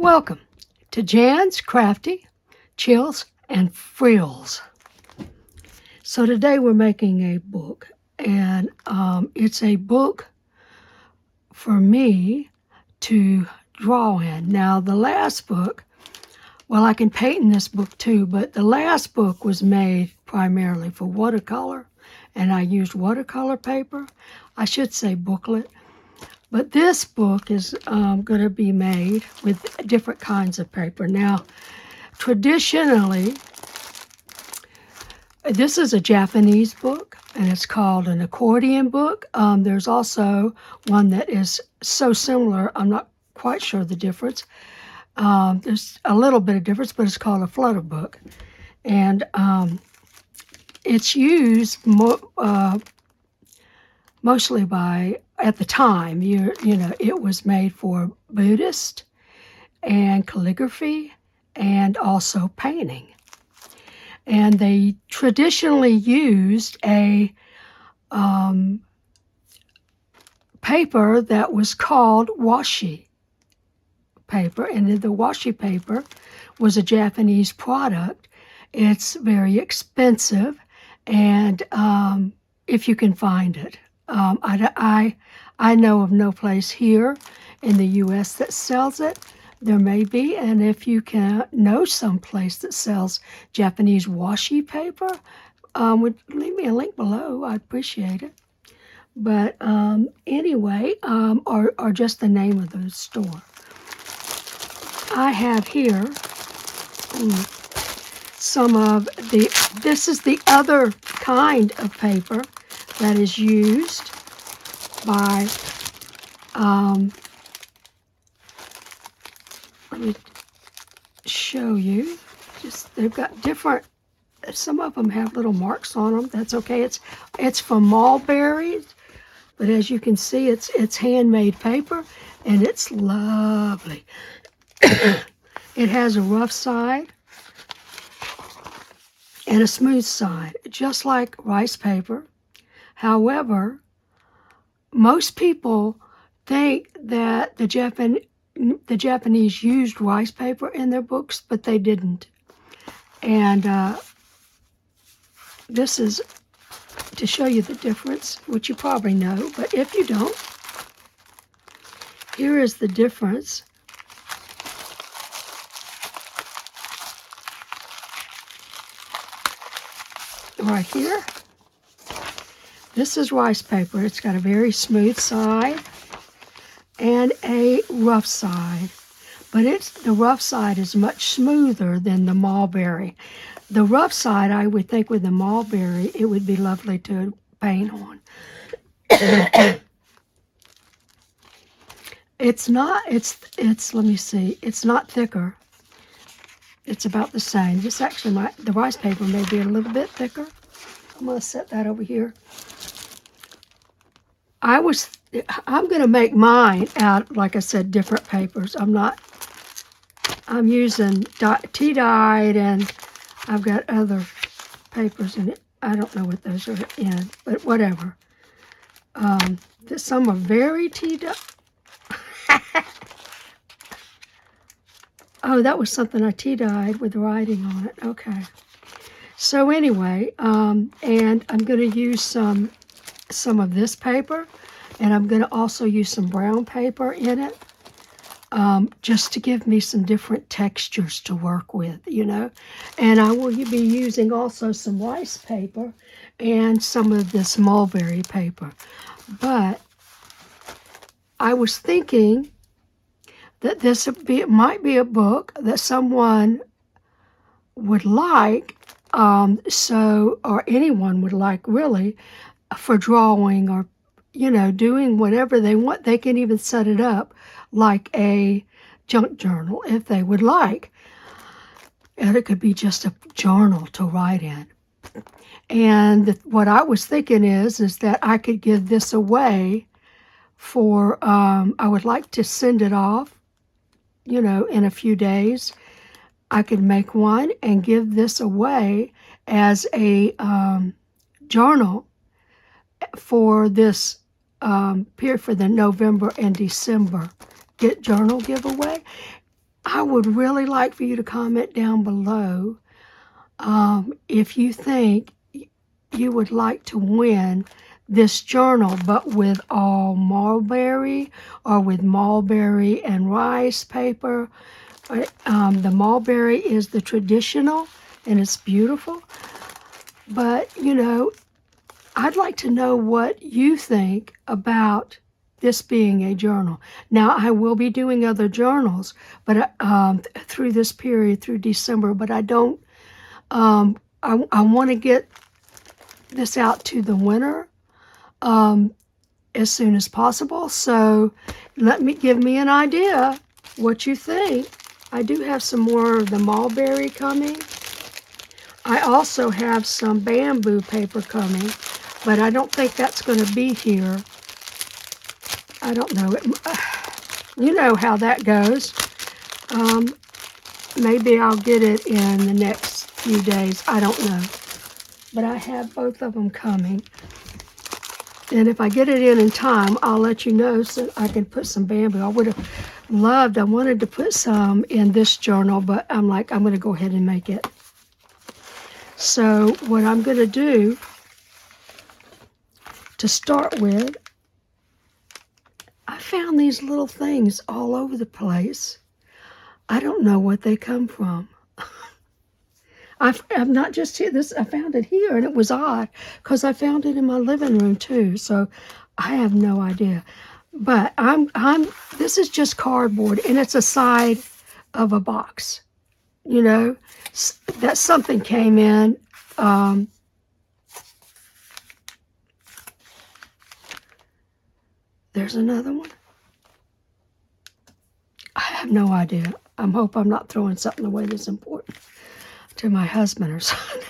Welcome to Jan's Crafty Chills and Frills. So today we're making a book, and it's a book for me to draw in. Now the last book, well, I can paint in this book too, but the last book was made primarily for watercolor, and I used watercolor paper. I should say booklet. But this book is going to be made with different kinds of paper. Now, traditionally, this is a Japanese book, and it's called an accordion book. There's also one that is so similar, I'm not quite sure the difference. There's a little bit of difference, but it's called a flutter book. And it's used mostly by, at the time, you know, it was made for Buddhist and calligraphy and also painting. And they traditionally used a paper that was called washi paper. And the washi paper was a Japanese product. It's very expensive, and if you can find it. I know of no place here in the U.S. that sells it. There may be, and if you can know some place that sells Japanese washi paper, would leave me a link below. I'd appreciate it. But anyway, or just the name of the store. I have here some of this is the other kind of paper that is used by, let me show you, they've got different, some of them have little marks on them. That's okay. It's from mulberries, but as you can see, it's handmade paper, and it's lovely. It has a rough side and a smooth side, just like rice paper. However, most people think that the Japanese used rice paper in their books, but they didn't. And this is to show you the difference, which you probably know, but if you don't, here is the difference. Right here. This is rice paper. It's got a very smooth side and a rough side. But the rough side is much smoother than the mulberry. The rough side, I would think with the mulberry, it would be lovely to paint on. It's not, let me see, it's not thicker. It's about the same. This actually the rice paper may be a little bit thicker. I'm going to set that over here. I'm going to make mine out, like I said, different papers. I'm using tea-dyed, and I've got other papers in it. I don't know what those are in, but whatever. Some are very tea-dyed. Oh, that was something I tea-dyed with writing on it. Okay. So anyway, and I'm going to use some of this paper, and I'm going to also use some brown paper in it, just to give me some different textures to work with, you know. And I will be using also some rice paper and some of this mulberry paper. But I was thinking that this might be a book that someone would like, or anyone would like, really, for drawing or, you know, doing whatever they want. They can even set it up like a junk journal if they would like. And it could be just a journal to write in. And what I was thinking is that I could give this away for, I would like to send it off, you know, in a few days. I could make one and give this away as a journal for this period, for the November and December journal giveaway. I would really like for you to comment down below if you think you would like to win this journal, but with all mulberry or with mulberry and rice paper. The mulberry is the traditional, and it's beautiful. But, you know, I'd like to know what you think about this being a journal. Now, I will be doing other journals, but through this period, through December, but I don't, I want to get this out to the winner as soon as possible. So give me an idea what you think. I do have some more of the mulberry coming. I also have some bamboo paper coming, but I don't think that's going to be here. I don't know. You know how that goes. Maybe I'll get it in the next few days. I don't know. But I have both of them coming. And if I get it in time, I'll let you know so I can put some bamboo. I wanted to put some in this journal, but I'm like, I'm going to go ahead and make it. So what I'm going to do to start with, I found these little things all over the place. I don't know what they come from. I'm not just here. I found it here, and it was odd because I found it in my living room too. So I have no idea. But this is just cardboard, and it's a side of a box. You know, that something came in. There's another one. I have no idea. I hope I'm not throwing something away that's important to my husband or something.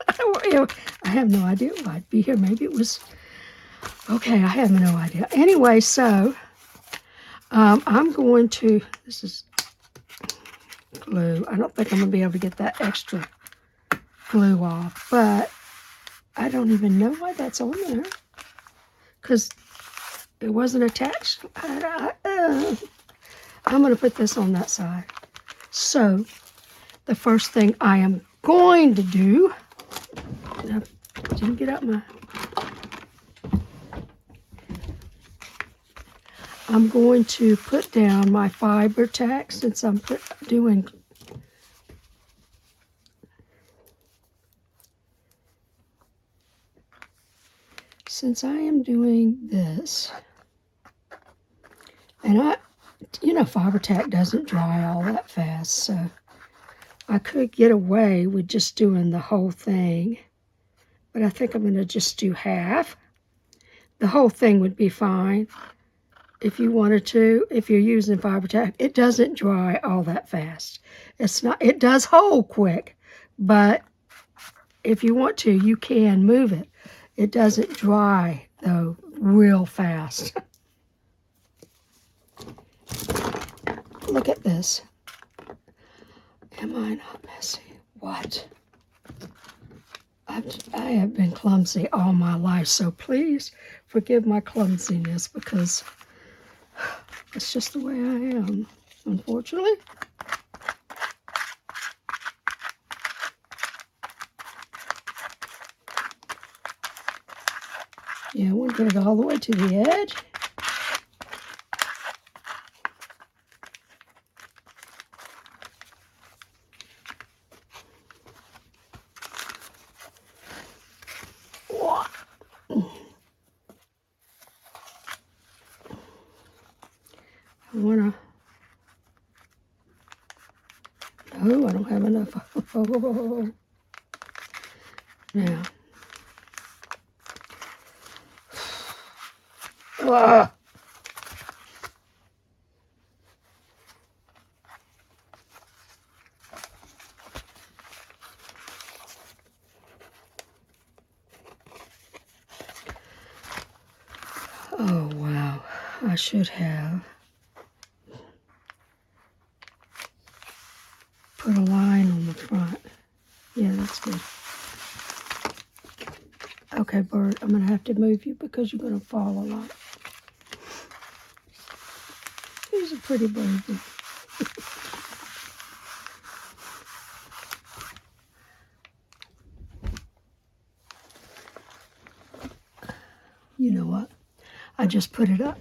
I have no idea why I'd be here. Maybe it was, okay, I have no idea. Anyway, so I'm going to, this is glue. I don't think I'm going to be able to get that extra glue off, but I don't even know why that's on there because it wasn't attached. I'm going to put this on that side. So the first thing I am going to do, I didn't get out I'm going to put down my fiber tack since I'm doing since I am doing this, and fiber tack doesn't dry all that fast, so I could get away with just doing the whole thing, but I think I'm going to just do half. The whole thing would be fine if you wanted to, if you're using fiber tack. It doesn't dry all that fast. It does hold quick, but if you want to, you can move it. It doesn't dry, though, real fast. Look at this. Am I not messy? What? I have been clumsy all my life, so please forgive my clumsiness because it's just the way I am, unfortunately. Yeah, we'll get it all the way to the edge. Oh, I don't have enough. Now. Oh, wow. I should have put a line on the front. Yeah, that's good. Okay, Bert, I'm going to have to move you because you're going to fall a lot. He's a pretty baby. You know what? I just put it up.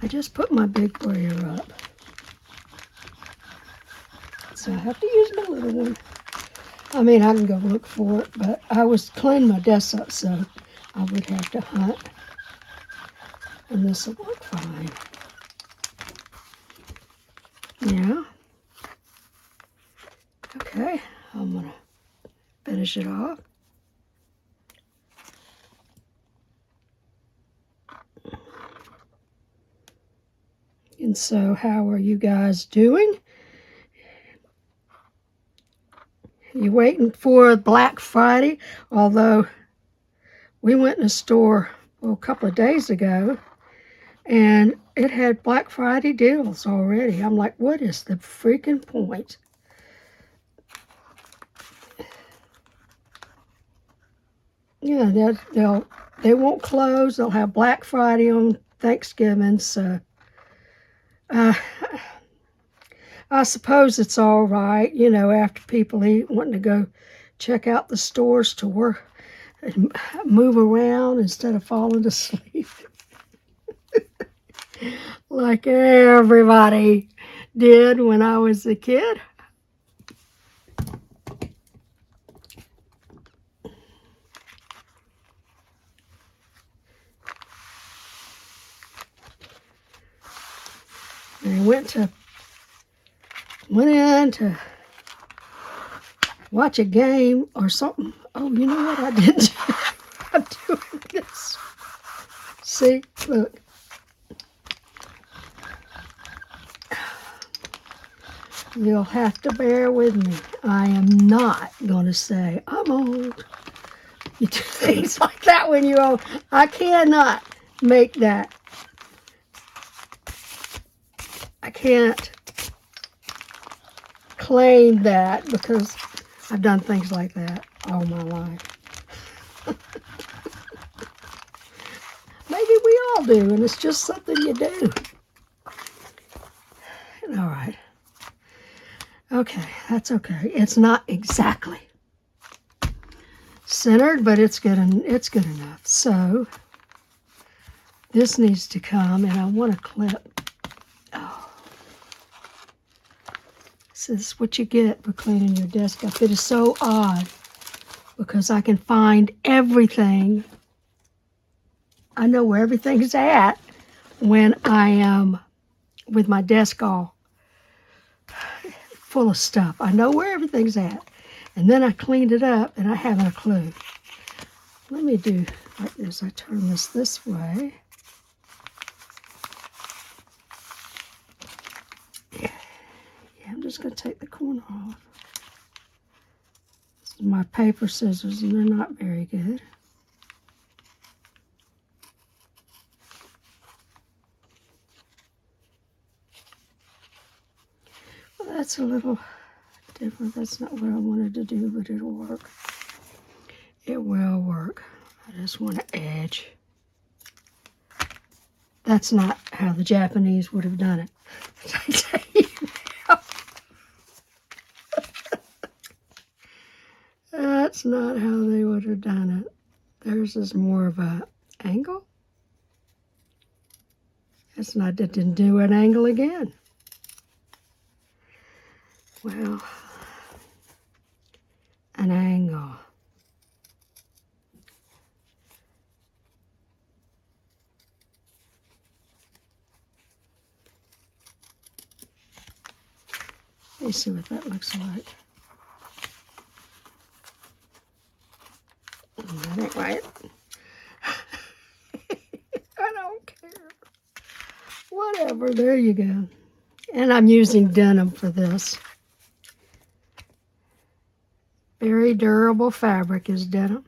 I just put my big brayer up. So I have to use my little one. I mean, I can go look for it, but I was cleaning my desk up, so I would have to hunt. And this will work fine. Yeah. Okay, I'm going to finish it off. And so, how are you guys doing? You waiting for Black Friday? Although we went in a store a couple of days ago, and it had Black Friday deals already. I'm like, what is the freaking point? Yeah, they won't close. They'll have Black Friday on Thanksgiving, so I suppose it's all right, you know, after people eat, wanting to go check out the stores to work and move around instead of falling asleep. Like everybody did when I was a kid. And I went in to watch a game or something. Oh, you know what I did do? I'm doing this. See, look. You'll have to bear with me. I am not going to say, I'm old. You do things like that when you're old. I cannot make that. I can't claim that because I've done things like that all my life. Maybe we all do, and it's just something you do. All right. Okay, that's okay. It's not exactly centered, but it's good enough. So this needs to come, and I want to clip. Oh, this is what you get for cleaning your desk up. It is so odd because I can find everything. I know where everything's at when I am with my desk all full of stuff. I know where everything's at. And then I cleaned it up and I haven't a clue. Let me do like this. I turn this way. Yeah, I'm just going to take the corner off. This is my paper scissors and they're not very good. Well, that's a little different. That's not what I wanted to do, but it'll work. It will work. I just want to edge. That's not how the Japanese would have done it. I tell you now. That's not how they would have done it. Theirs is more of a angle. That's not, it didn't do an angle again. Well, an angle. Let me see what that looks like. That ain't right. I don't care. Whatever, there you go. And I'm using denim for this. Very durable fabric is denim.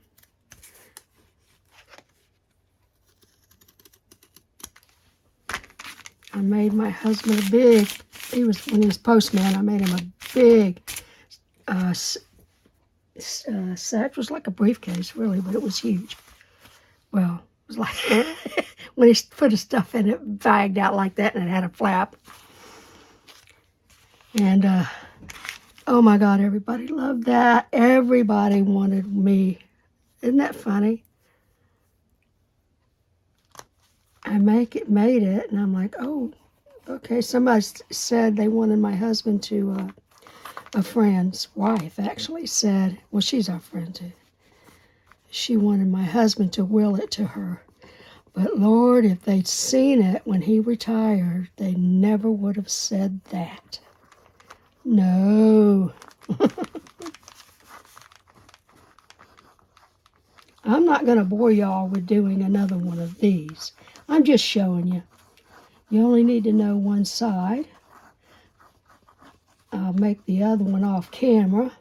I made my husband a big, when he was postman, I made him a big sack. It was like a briefcase, really, but it was huge. Well, it was like, when he put his stuff in it, bagged out like that, and it had a flap. And Oh my God, everybody loved that. Everybody wanted me. Isn't that funny? I made it, and I'm like, oh, okay. Somebody said they wanted my husband to, a friend's wife actually said, well, she's our friend too. She wanted my husband to will it to her. But Lord, if they'd seen it when he retired, they never would have said that. No. I'm not going to bore y'all with doing another one of these. I'm just showing you. You only need to know one side. I'll make the other one off camera.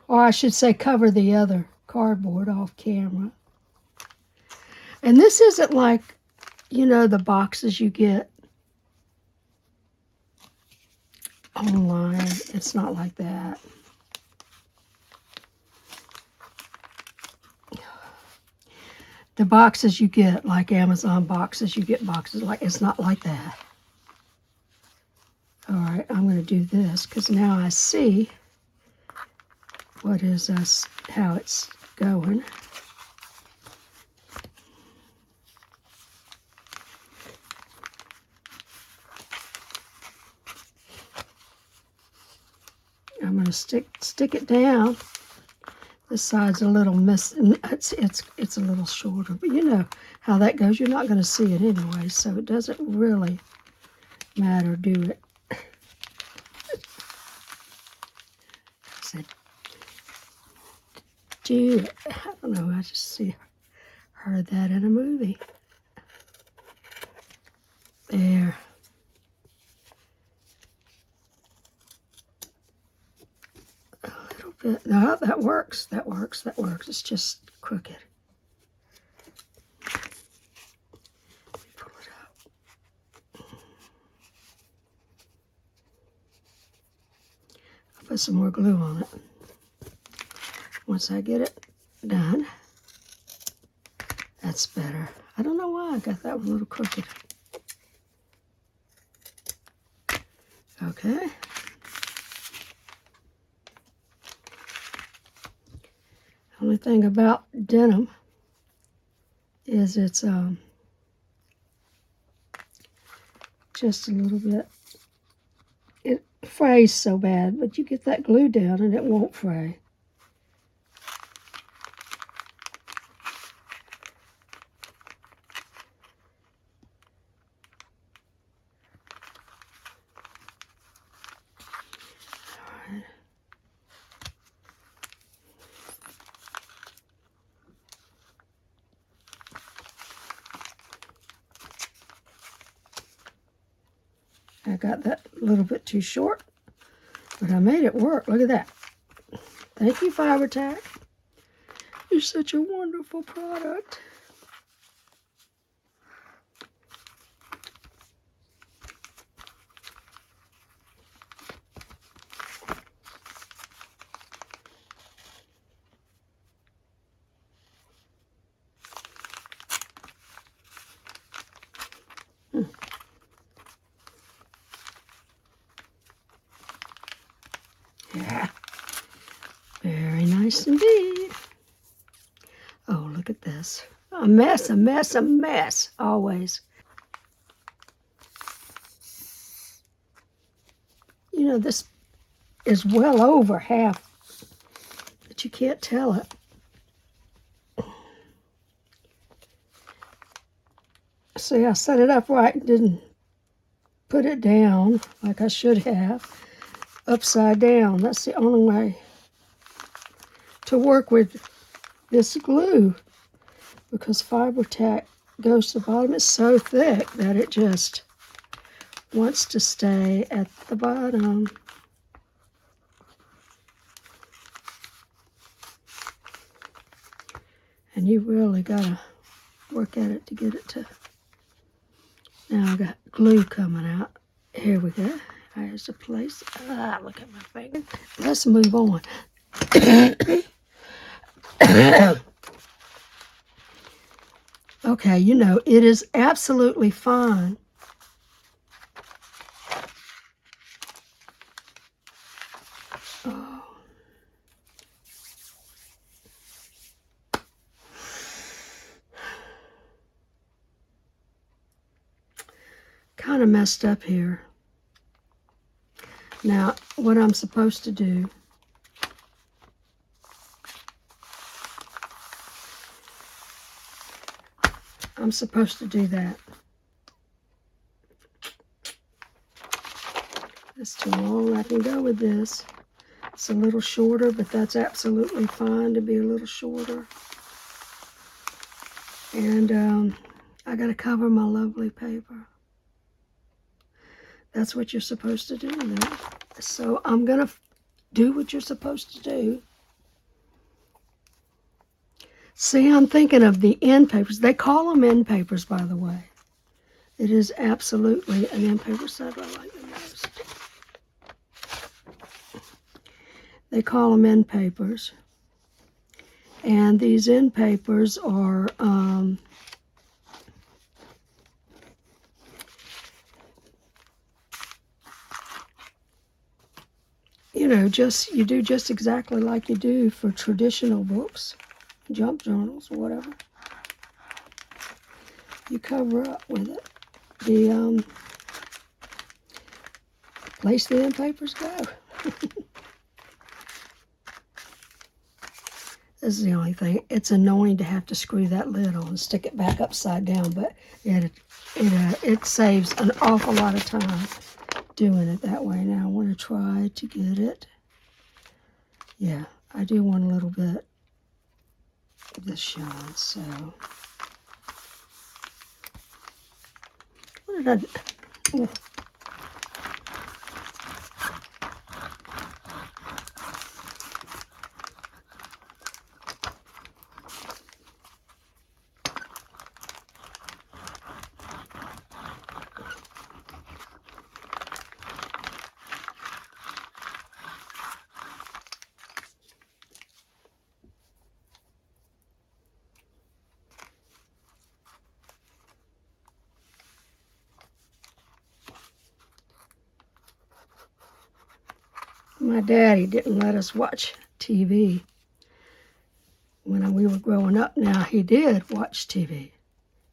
Or I should say cover the other cardboard off camera. And this isn't like, you know, the boxes you get online. It's not like that. The boxes you get, like Amazon boxes, you get boxes like, it's not like that. All right, I'm going to do this because now I see what is how it's going. I'm going to stick it down. This side's a little it's a little shorter, but you know how that goes. You're not going to see it anyway, so it doesn't really matter, do it? I said, do it. I don't know. I just heard that in a movie. There. A little bit. No, that works. That works. That works. It's just crooked. Let me pull it up. I'll put some more glue on it. Once I get it done, that's better. I don't know why I got that one a little crooked. Okay. Only thing about denim is it's just a little bit, it frays so bad, but you get that glue down and it won't fray. All right. I got that a little bit too short, but I made it work. Look at that. Thank you, FiberTac. You're such a wonderful product. Yeah, very nice indeed. Oh, look at this. A mess, a mess, a mess, always. You know, this is well over half, but you can't tell it. See, I set it up right and didn't put it down like I should have, upside down. That's the only way to work with this glue, because FiberTac goes to the bottom. It's so thick that it just wants to stay at the bottom. And you really gotta work at it to get it to. Now I got glue coming out. Here we go. There's a place. Look at my finger. Let's move on. Okay, you know, it is absolutely fine kind of messed up here. Now, what I'm supposed to do, I'm supposed to do that. That's too long. I can go with this. It's a little shorter, but that's absolutely fine to be a little shorter. And I got to cover my lovely paper. That's what you're supposed to do then. So I'm going to do what you're supposed to do. See, I'm thinking of the end papers. They call them end papers, by the way. It is absolutely an end paper set I like the most. They call them end papers. And these end papers are you know, you do just exactly like you do for traditional books, jump journals, or whatever. You cover up with it. The place the end papers go. This is the only thing. It's annoying to have to screw that lid on and stick it back upside down, but it saves an awful lot of time doing it that way. Now I want to try to get it. Yeah, I do want a little bit of this showing, so. What did I do? My daddy didn't let us watch TV when we were growing up. Now, he did watch TV.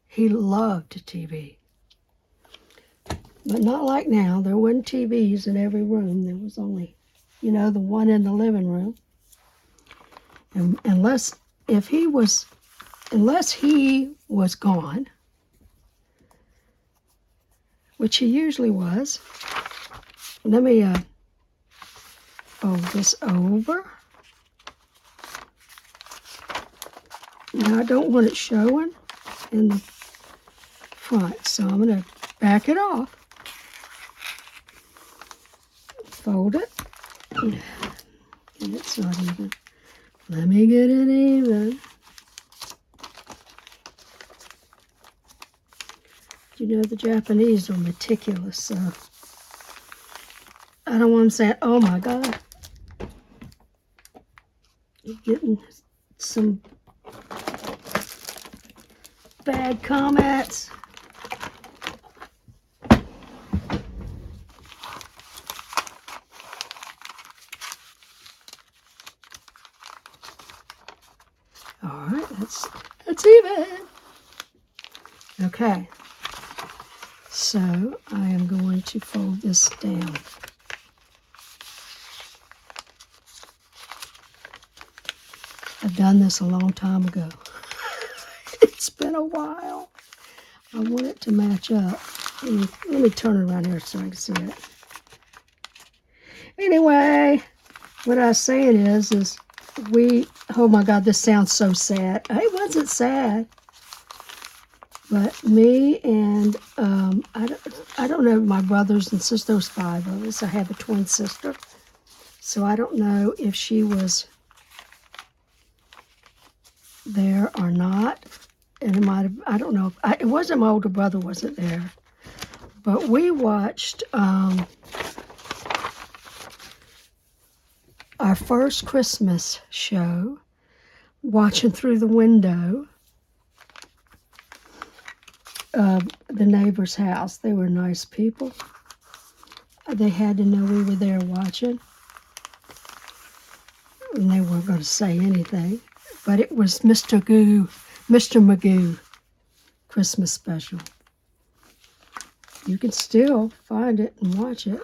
He loved TV. But not like now. There weren't TVs in every room. There was only, you know, the one in the living room. And unless he was gone, which he usually was. Let me fold this over. Now I don't want it showing in the front, so I'm going to back it off. Fold it. And it's not even. Let me get it even. You know, the Japanese are meticulous, so I don't want them saying, oh my God. You're getting some bad comments. All right, that's even. Okay, so I am going to fold this down. I've done this a long time ago. It's been a while. I want it to match up. Let me turn it around here so I can see it. Anyway, what I was saying is oh my God, this sounds so sad. It wasn't sad. But me and, I don't know, my brothers and sisters, there was 5 of us. I have a twin sister. So I don't know if she was there or not. And it might have, I don't know. It wasn't my older brother wasn't there. But we watched our first Christmas show, watching through the window of the neighbor's house. They were nice people. They had to know we were there watching. And they weren't going to say anything. But it was Mr. Magoo Christmas special. You can still find it and watch it.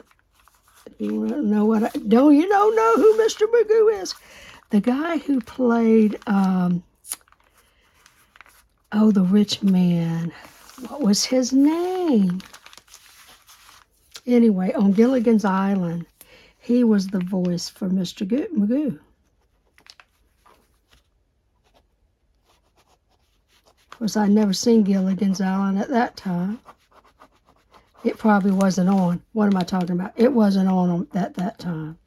If you want to know what you don't know who Mr. Magoo is. The guy who played, the rich man. What was his name? Anyway, on Gilligan's Island, he was the voice for Mr. Magoo. Of course, I'd never seen Gilligan's Island at that time. It probably wasn't on. What am I talking about? It wasn't on at that time.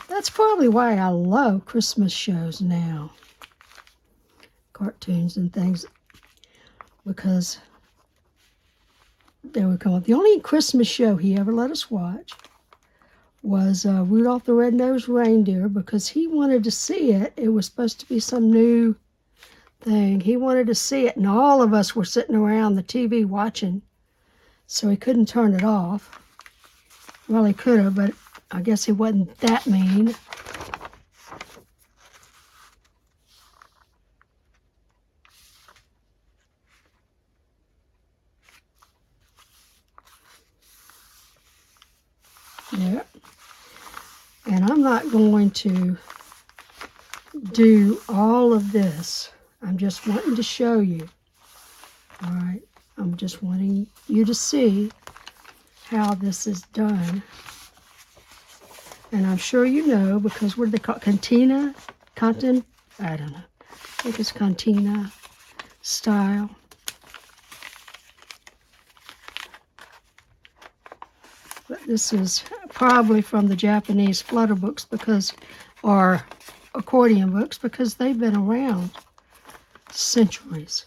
That's probably why I love Christmas shows now. Cartoons and things. Because they would come up. The only Christmas show he ever let us watch was Rudolph the Red-Nosed Reindeer, because he wanted to see it. It was supposed to be some new thing. He wanted to see it, and all of us were sitting around the TV watching, so he couldn't turn it off. Well, he could have, but I guess he wasn't that mean. Yeah. And I'm not going to do all of this. I'm just wanting to show you. All right. I'm just wanting you to see how this is done. And I'm sure you know, because what do they call it? Cantina? I don't know. I think it's cantina style. But this is probably from the Japanese flutter books, or accordion books, because they've been around centuries.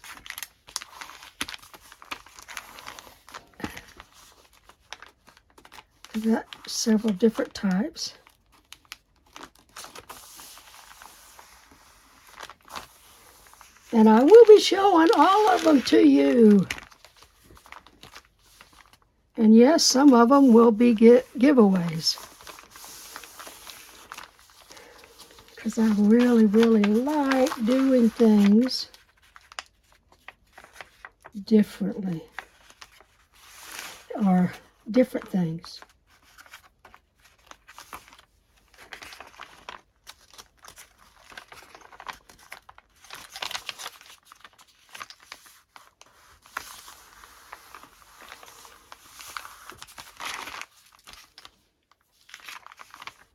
I've got several different types. And I will be showing all of them to you. And yes, some of them will be giveaways. Because I really, really like doing things differently. Or different things.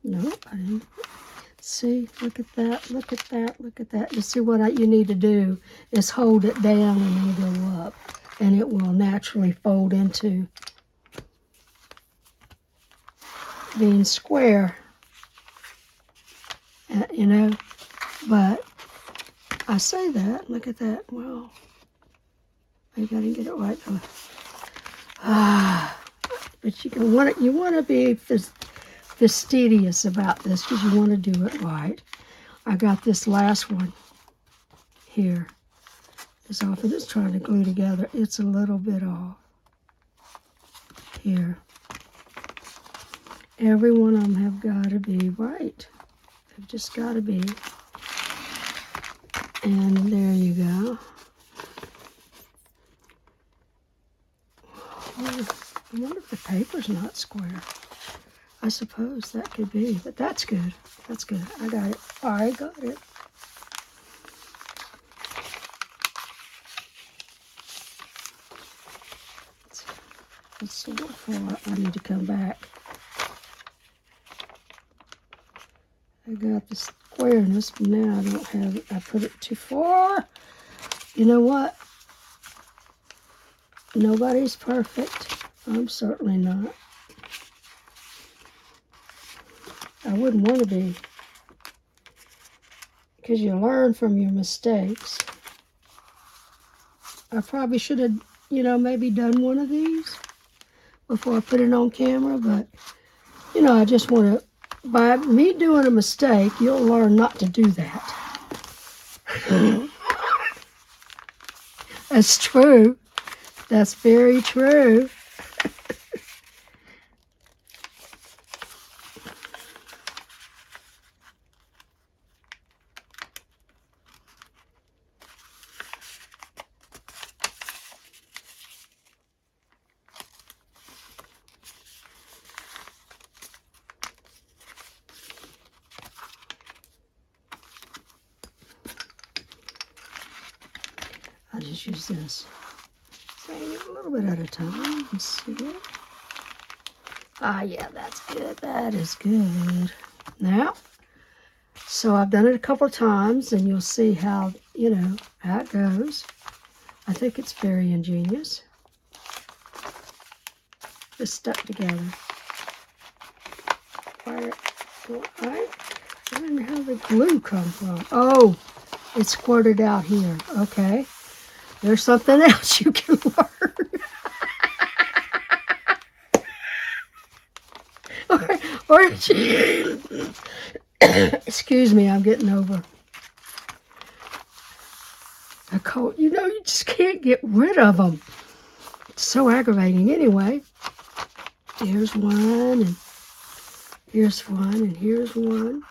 Nope, I didn't. See, look at that, look at that, look at that. You see what you need to do is hold it down and then go up. And it will naturally fold into being square. But I say that, look at that. Well, maybe I didn't get it right. But you want to be fastidious about this, because you want to do it right. I got this last one here. As often as trying to glue together, it's a little bit off here. Every one of them have got to be right. They've just got to be. And there you go. I wonder if the paper's not square. I suppose that could be, but that's good. That's good. I got it. I got it. Let's see what far I need to come back. I got the squareness, but now I don't have it. I put it too far. You know what? Nobody's perfect. I'm certainly not. I wouldn't want to be, because you learn from your mistakes. I probably should have, maybe done one of these before I put it on camera, but, I just want to, by me doing a mistake, you'll learn not to do that. That's true. That's very true. just use this. So a little bit at a time. Let's see. Ah, yeah, that's good. That is good. Now, so I've done it a couple of times, and you'll see how, how it goes. I think it's very ingenious. Just stuck together. Where did the glue come from? Oh, it squirted out here. Okay. There's something else you can learn. or excuse me, I'm getting over a cold. You just can't get rid of them. It's so aggravating. Anyway, here's one, and here's one, and here's one.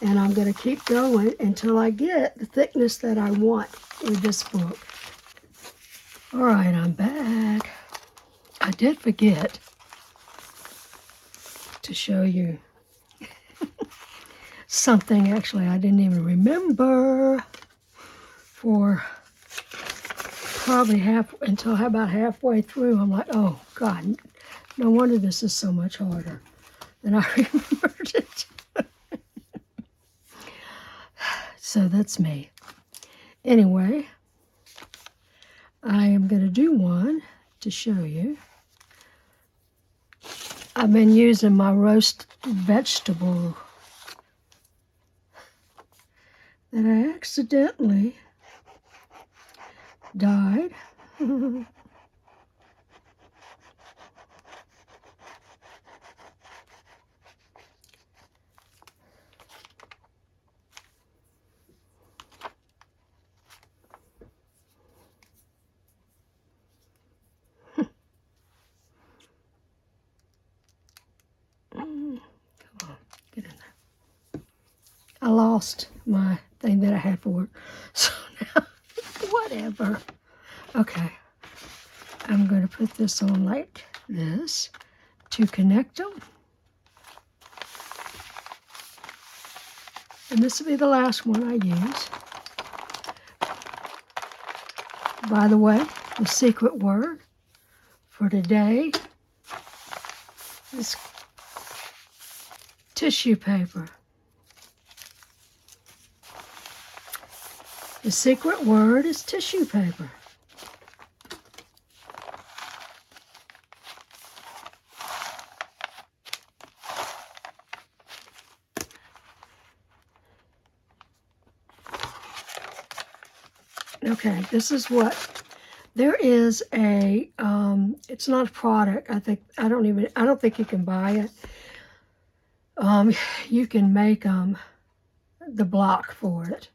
And I'm going to keep going until I get the thickness that I want with this book. All right, I'm back. I did forget to show you something. Actually, I didn't even remember for probably until about halfway through. I'm like, oh, God, no wonder this is so much harder than I remembered it. So that's me. Anyway, I am going to do one to show you. I've been using my roast vegetable that I accidentally dyed. Come on, get in there. I lost my thing that I had for it. So now, whatever. Okay. I'm going to put this on like this to connect them. And this will be the last one I use. By the way, the secret word for today is tissue paper. The secret word is tissue paper. Okay, this is what there is a. It's not a product. I don't think you can buy it. You can make the block for it,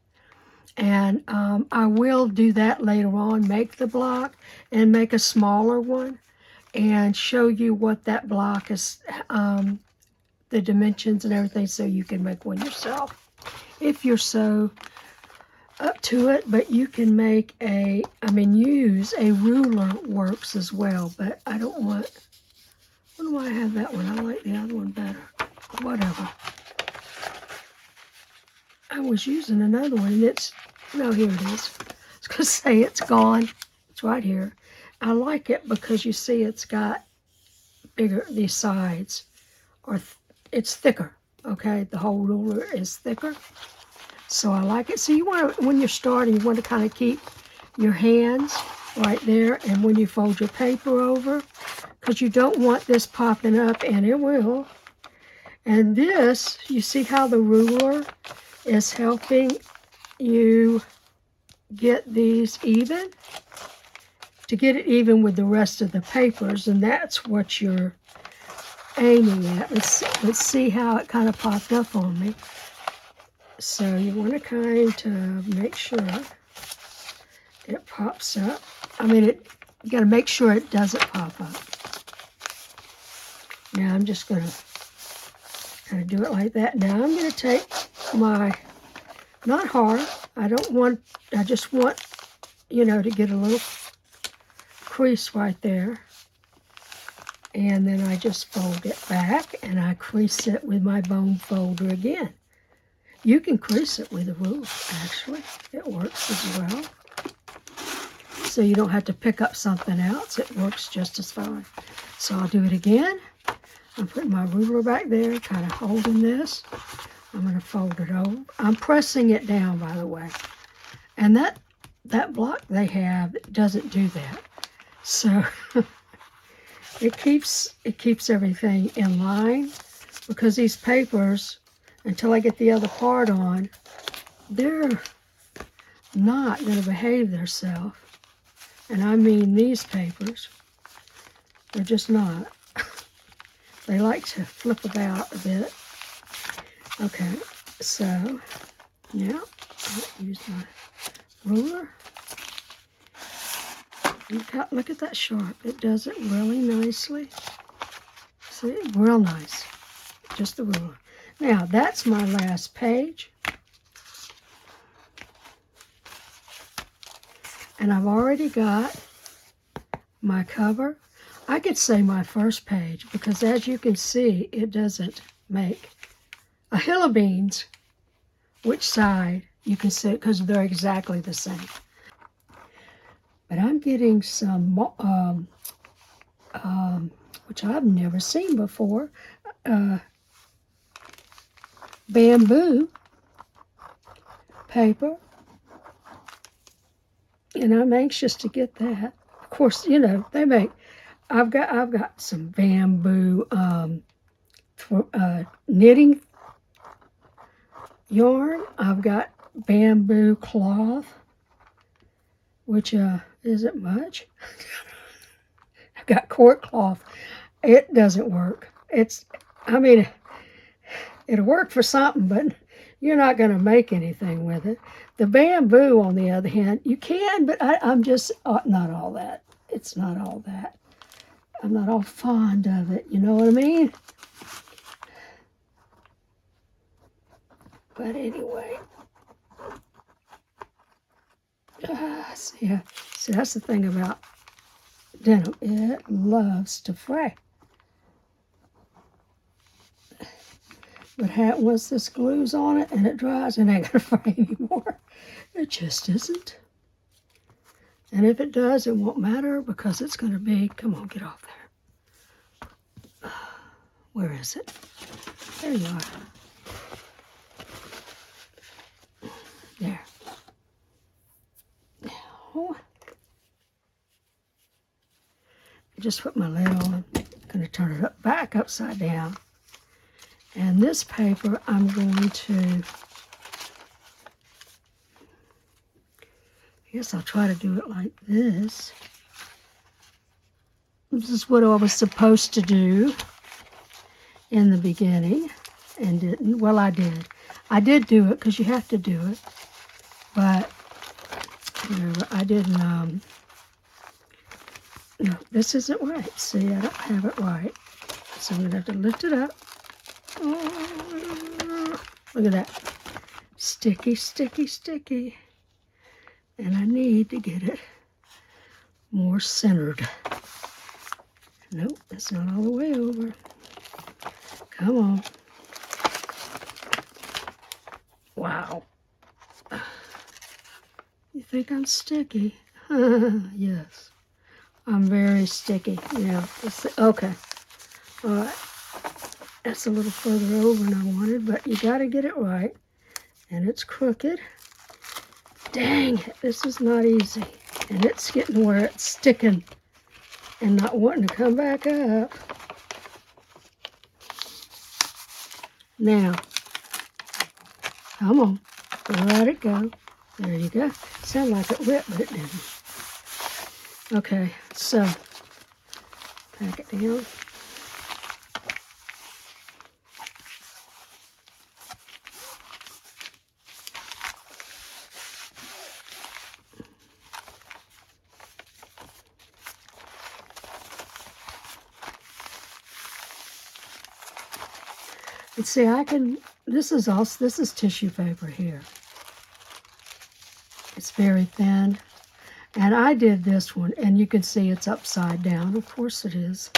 and I will do that later on. Make the block and make a smaller one, and show you what that block is, the dimensions and everything, so you can make one yourself if you're so up to it. But you can make use a ruler works as well, but I don't want, why do I have that one? I like the other one better. Whatever. I was using another one, and no, here it is. I was going to say it's gone. It's right here. I like it because you see it's got bigger, these sides, it's thicker, okay? The whole ruler is thicker. So I like it. So you want to, when you're starting, you want to kind of keep your hands right there, and when you fold your paper over, because you don't want this popping up, and it will. And this, you see how the ruler is helping you get these even? To get it even with the rest of the papers, and that's what you're aiming at. Let's see how it kind of popped up on me. So you want to kind of make sure it pops up. You got to make sure it doesn't pop up. Now I'm just going to kind of do it like that. Now I'm going to take my, not hard, I just want, to get a little crease right there. And then I just fold it back, and I crease it with my bone folder again. You can crease it with a ruler, actually. It works as well. so you don't have to pick up something else. It works just as fine. So I'll do it again. I'm putting my ruler back there, kind of holding this. I'm going to fold it over. I'm pressing it down, by the way. And that block they have doesn't do that. So it keeps everything in line, because these papers, until I get the other part on, they're not going to behave themselves. And I mean these papers. They're just not. They like to flip about a bit. Okay, so now I'll use my ruler. Look at that sharp. It does it really nicely. See, real nice. Just the ruler. Now, that's my last page. And I've already got my cover. I could say my first page, because as you can see, it doesn't make a hill of beans which side you can see, because they're exactly the same. But I'm getting some, which I've never seen before, bamboo paper. And I'm anxious to get that. Of course, you know, they make, I've got some bamboo knitting yarn. I've got bamboo cloth, which isn't much. I've got cork cloth. It doesn't work. I mean, it'll work for something, but you're not going to make anything with it. The bamboo, on the other hand, you can, but I'm just not all that. It's not all that. I'm not all fond of it. You know what I mean? But anyway. See, that's the thing about denim. It loves to fray. But once this glue's on it and it dries, it ain't going to fray anymore. It just isn't. And if it does, it won't matter, because it's going to be, come on, get off there. Where is it? There you are. There. Now, I just put my lid on. I'm going to turn it back upside down. And this paper, I'm going to, I guess I'll try to do it like this. This is what I was supposed to do in the beginning, and didn't. Well, I did. I did do it, because you have to do it. But whatever, I didn't, no, this isn't right. See, I don't have it right. So I'm going to have to lift it up. Oh, look at that. Sticky, sticky, sticky. And I need to get it more centered. Nope, that's not all the way over. Come on. Wow. You think I'm sticky? Yes. I'm very sticky. Yeah. Okay. All right. That's a little further over than I wanted, but you got to get it right. And it's crooked. Dang it, this is not easy. And it's getting where it's sticking and not wanting to come back up. Now, come on, let it go. There you go. Sounded like it ripped, but it didn't. Okay, so pack it down. And see, this is tissue paper here. It's very thin. And I did this one, and you can see it's upside down. Of course it is.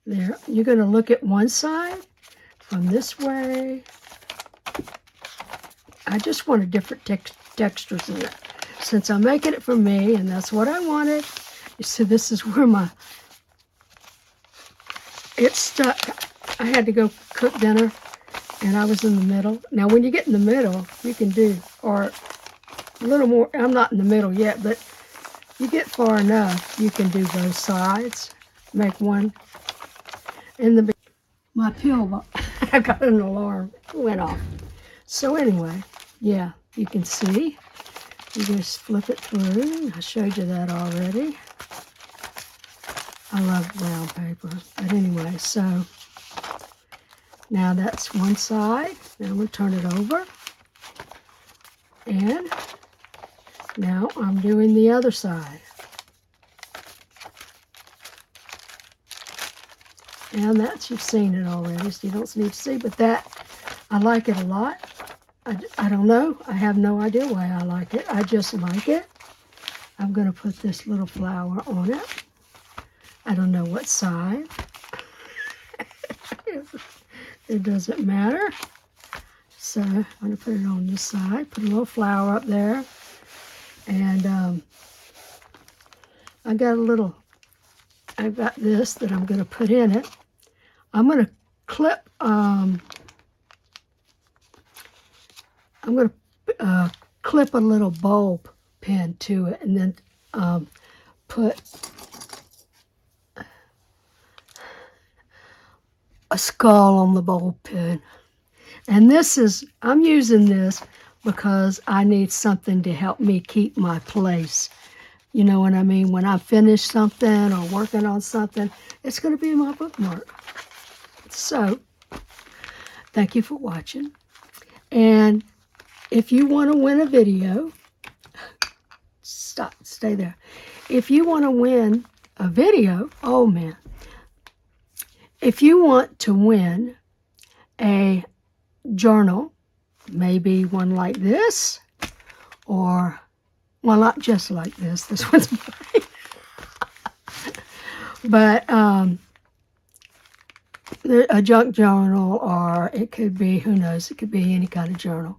There, you're going to look at one side from this way I just wanted different textures in it. Since I'm making it for me, and that's what I wanted. So this is where it's stuck. I had to go cook dinner, and I was in the middle. Now, when you get in the middle, you can do, or a little more, I'm not in the middle yet, but you get far enough, you can do both sides. Make one in the, my pill, I got an alarm, went off. So anyway, yeah, you can see. You just flip it through. I showed you that already. I love brown paper. But anyway, so now that's one side. Now we'll turn it over. And now I'm doing the other side. And that's, you've seen it already, so you don't need to see. But that, I like it a lot. I don't know. I have no idea why I like it. I just like it. I'm going to put this little flower on it. I don't know what side. It doesn't matter. So I'm going to put it on this side. Put a little flower up there. And I've got this that I'm going to put in it. I'm going to clip, I'm going to clip a little bulb pin to it, and then put a skull on the bulb pin. And this is, I'm using this because I need something to help me keep my place. You know what I mean? When I finish something or working on something, it's going to be my bookmark. So, thank you for watching. And if you want to win a video, stay there. If you want to win a video, oh man. If you want to win a journal, maybe one like this, or, well, not just like this. This one's mine. But a junk journal, or it could be, who knows, it could be any kind of journal.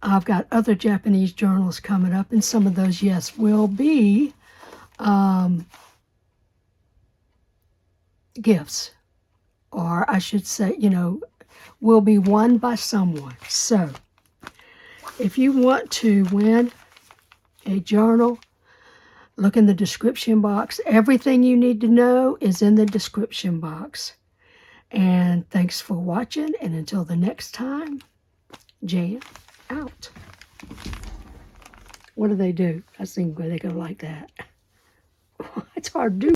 I've got other Japanese journals coming up, and some of those, yes, will be gifts. Or I should say, you know, will be won by someone. So, if you want to win a journal, look in the description box. Everything you need to know is in the description box. And thanks for watching, and until the next time, Jan out. What do? I think they go like that. It's hard to do.